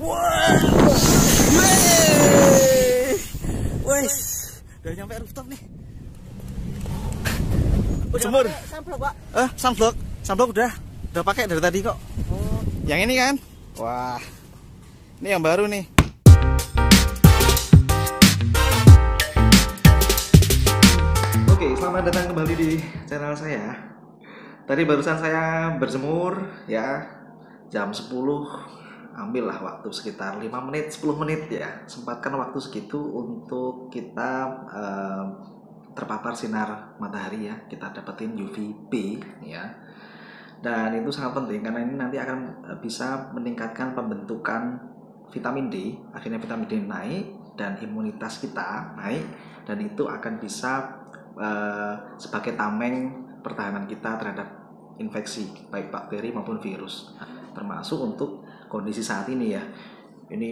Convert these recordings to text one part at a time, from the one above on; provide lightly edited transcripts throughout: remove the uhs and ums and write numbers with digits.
Wah, wes, udah nyampe rooftop nih. Jemur. Sunblock, Pak. Sunblock udah pakai dari tadi kok. Oh. Yang ini kan? Wah, ini yang baru nih. Oke, selamat datang kembali di channel saya. Tadi barusan saya berjemur ya, jam 10. Ambillah waktu sekitar 5 menit, 10 menit ya. Sempatkan waktu segitu untuk kita terpapar sinar matahari ya. Kita dapetin UVB ya. Dan itu sangat penting karena ini nanti akan bisa meningkatkan pembentukan vitamin D. Akhirnya vitamin D naik dan imunitas kita naik, dan itu akan bisa sebagai tameng pertahanan kita terhadap infeksi baik bakteri maupun virus. Termasuk untuk kondisi saat ini ya. Ini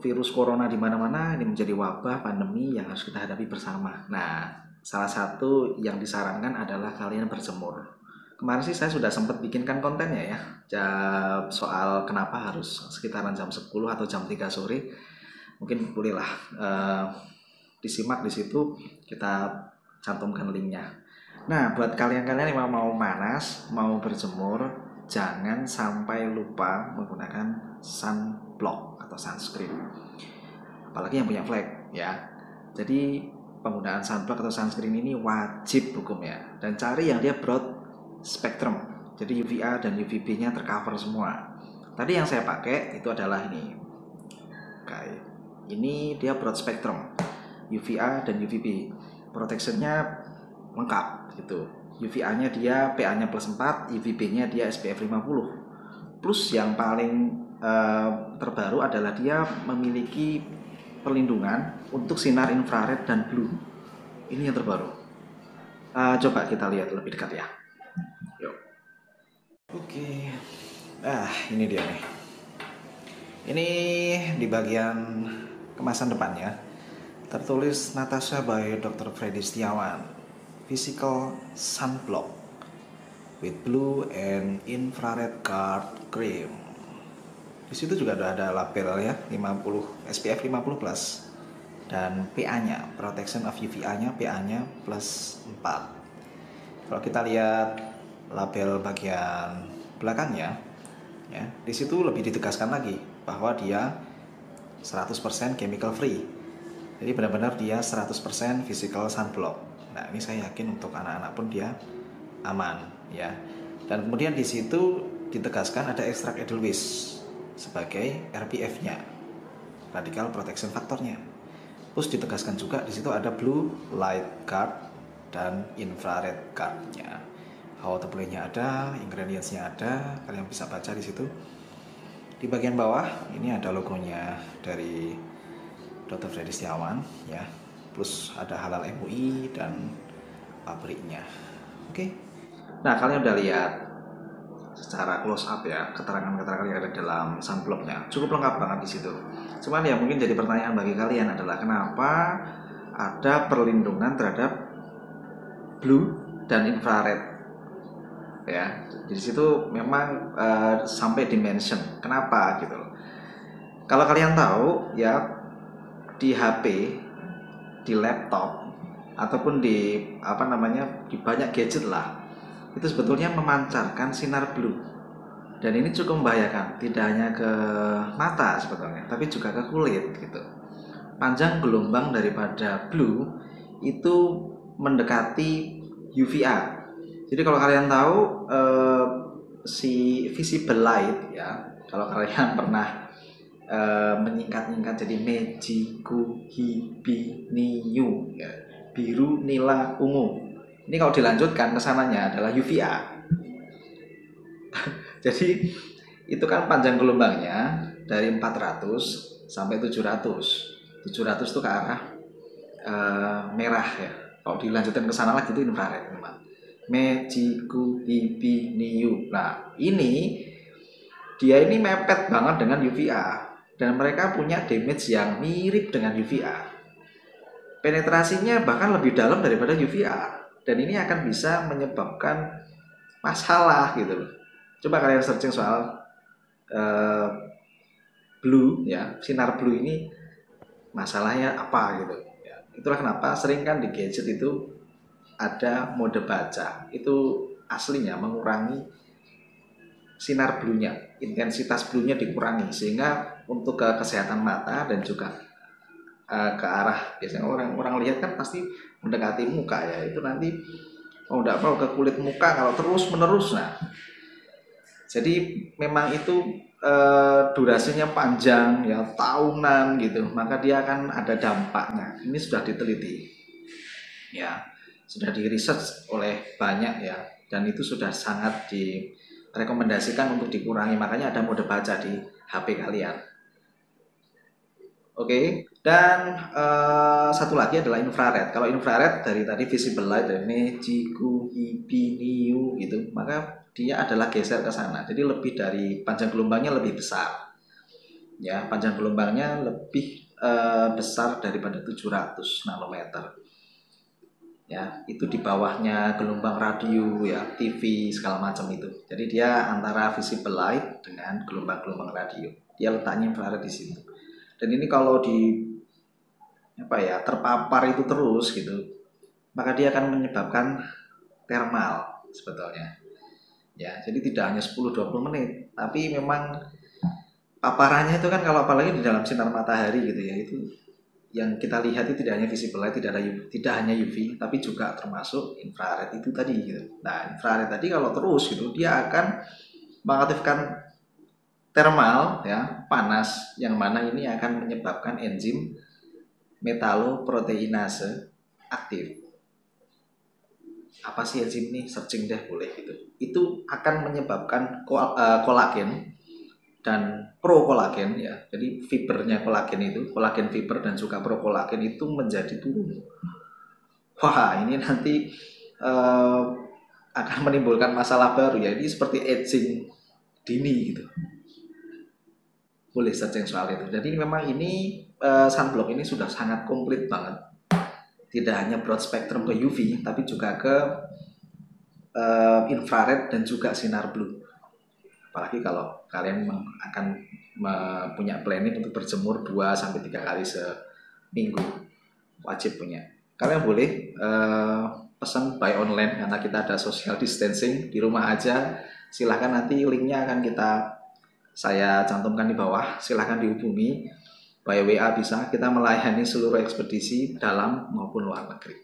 virus corona di mana-mana, ini menjadi wabah pandemi yang harus kita hadapi bersama. Nah, salah satu yang disarankan adalah kalian berjemur. Kemarin sih saya sudah sempat bikinkan kontennya ya, soal kenapa harus sekitaran jam 10 atau jam 3 sore. Mungkin bolehlah disimak di situ, kita cantumkan linknya. Nah, buat kalian-kalian yang mau panas, mau berjemur, jangan sampai lupa menggunakan sunblock atau sunscreen. Apalagi yang punya flek ya. Jadi penggunaan sunblock atau sunscreen ini wajib hukumnya, dan cari yang dia broad spectrum. Jadi UVA dan UVB-nya tercover semua. Tadi yang saya pakai itu adalah ini. Oke. Ini dia broad spectrum. UVA dan UVB. Protectionnya lengkap gitu. UVA-nya dia PA-nya +4, UVB-nya dia SPF 50. Plus yang paling terbaru adalah dia memiliki perlindungan untuk sinar infrared dan blue. Ini yang terbaru. Coba kita lihat lebih dekat ya. Yuk. Oke. Ini dia nih. Ini di bagian kemasan depannya tertulis Natasha by Dr. Freddy Setiawan. Physical sunblock with blue and infrared guard cream. Di situ juga ada label ya, 50 SPF 50 plus, dan PA-nya, protection of UVA-nya, PA-nya +4. Kalau kita lihat label bagian belakangnya ya, di situ lebih ditegaskan lagi bahwa dia 100% chemical free. Jadi benar-benar dia 100% physical sunblock. Nah, ini saya yakin untuk anak-anak pun dia aman ya. Dan kemudian di situ ditegaskan ada ekstrak edelweiss sebagai RPF-nya, radical protection factor-nya. Terus ditegaskan juga di situ ada blue light guard dan infrared guard-nya. How to play-nya ada, ingredients-nya ada, kalian bisa baca di situ. Di bagian bawah ini ada logonya dari Dr. Freddy Setiawan ya. Plus ada halal MUI dan pabriknya. Oke. Nah, kalian udah lihat secara close up ya keterangan-keterangan yang ada dalam sunblocknya. Cukup lengkap banget di situ. Cuman ya mungkin jadi pertanyaan bagi kalian adalah kenapa ada perlindungan terhadap blue dan infrared ya. Di situ memang sampai dimension. Kenapa gitu loh. Kalau kalian tahu ya, di HP, di laptop ataupun di di banyak gadget lah, itu sebetulnya memancarkan sinar blue, dan ini cukup membahayakan, tidak hanya ke mata sebetulnya, tapi juga ke kulit gitu. Panjang gelombang daripada blue itu mendekati UVA. Jadi kalau kalian tahu si visible light ya, kalau kalian pernah menyingkat-nyingkat jadi Mejiku Hibiniu ya, biru nila ungu. Ini kalau dilanjutkan kesananya adalah UVA. Jadi itu kan panjang gelombangnya dari 400 sampai 700. 700 itu ke arah merah ya. Kalau dilanjutkan ke sana lagi itu infrared memang. Mejiku Hibiniu. Nah, dia ini mepet banget dengan UVA. Dan mereka punya damage yang mirip dengan UVA. Penetrasinya bahkan lebih dalam daripada UVA. Dan ini akan bisa menyebabkan masalah gitu loh. Coba kalian searching soal blue ya, sinar blue ini masalahnya apa gitu ya. Itulah kenapa sering kan di gadget itu ada mode baca, itu aslinya mengurangi sinar blue-nya, intensitas blue-nya dikurangi, sehingga untuk ke kesehatan mata dan juga ke arah, biasanya orang lihat kan pasti mendekati muka ya, itu nanti mau tidak mau ke kulit muka kalau terus menerus. Nah, jadi memang itu durasinya panjang ya, tahunan gitu, maka dia akan ada dampaknya. Ini sudah diteliti ya, sudah di research oleh banyak ya, dan itu sudah sangat direkomendasikan untuk dikurangi. Makanya ada mode baca di HP kalian. Oke, dan satu lagi adalah infrared. Kalau infrared dari tadi visible light, dari Jigu, Ibi, Niu gitu, maka dia adalah geser ke sana. Jadi lebih dari panjang gelombangnya lebih besar. Ya, panjang gelombangnya lebih besar daripada 700 nanometer. Ya, itu di bawahnya gelombang radio ya, TV segala macam itu. Jadi dia antara visible light dengan gelombang-gelombang radio. Dia letaknya infrared di situ. Dan ini kalau terpapar itu terus gitu, maka dia akan menyebabkan thermal sebetulnya. Ya, jadi tidak hanya 10-20 menit, tapi memang paparannya itu kan kalau apalagi di dalam sinar matahari gitu ya, itu yang kita lihat itu tidak hanya visible light, tidak hanya UV, tapi juga termasuk infrared itu tadi gitu. Nah, infrared tadi kalau terus gitu, dia akan mengaktifkan thermal ya, panas, yang mana ini akan menyebabkan enzim metaloproteinase aktif. Apa sih enzim ini? Searching deh boleh gitu. Itu akan menyebabkan kolagen dan prokolagen ya. Jadi fibernya kolagen itu, kolagen fiber dan juga prokolagen itu menjadi turun. Wah, ini nanti akan menimbulkan masalah baru ya. Ini seperti aging dini gitu. Boleh searching soal itu. Jadi memang ini sunblock ini sudah sangat komplit banget. Tidak hanya broad spectrum ke UV, tapi juga ke infrared dan juga sinar blue. Apalagi kalau kalian akan punya planning untuk berjemur 2-3 kali seminggu, wajib punya. Kalian boleh pesan by online karena kita ada social distancing di rumah aja. Silahkan, nanti linknya akan saya cantumkan di bawah. Silahkan dihubungi by WA bisa. Kita melayani seluruh ekspedisi dalam maupun luar negeri.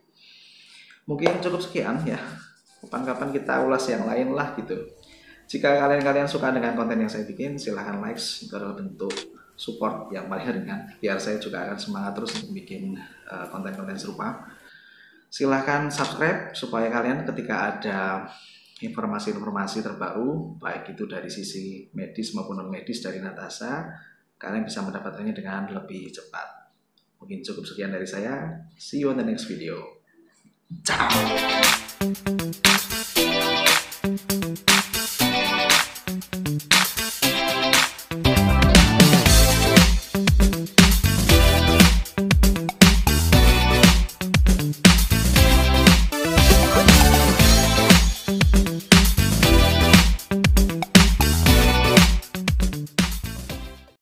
Mungkin cukup sekian ya. Kapan-kapan kita ulas yang lain lah gitu. Jika kalian suka dengan konten yang saya bikin, silahkan like. Itu adalah bentuk support yang paling ringan, biar saya juga akan semangat terus untuk bikin konten-konten serupa. Silahkan subscribe supaya kalian ketika ada informasi-informasi terbaru, baik itu dari sisi medis maupun non medis dari Natasha, kalian bisa mendapatkannya dengan lebih cepat. Mungkin cukup sekian dari saya. See you on the next video. Ciao.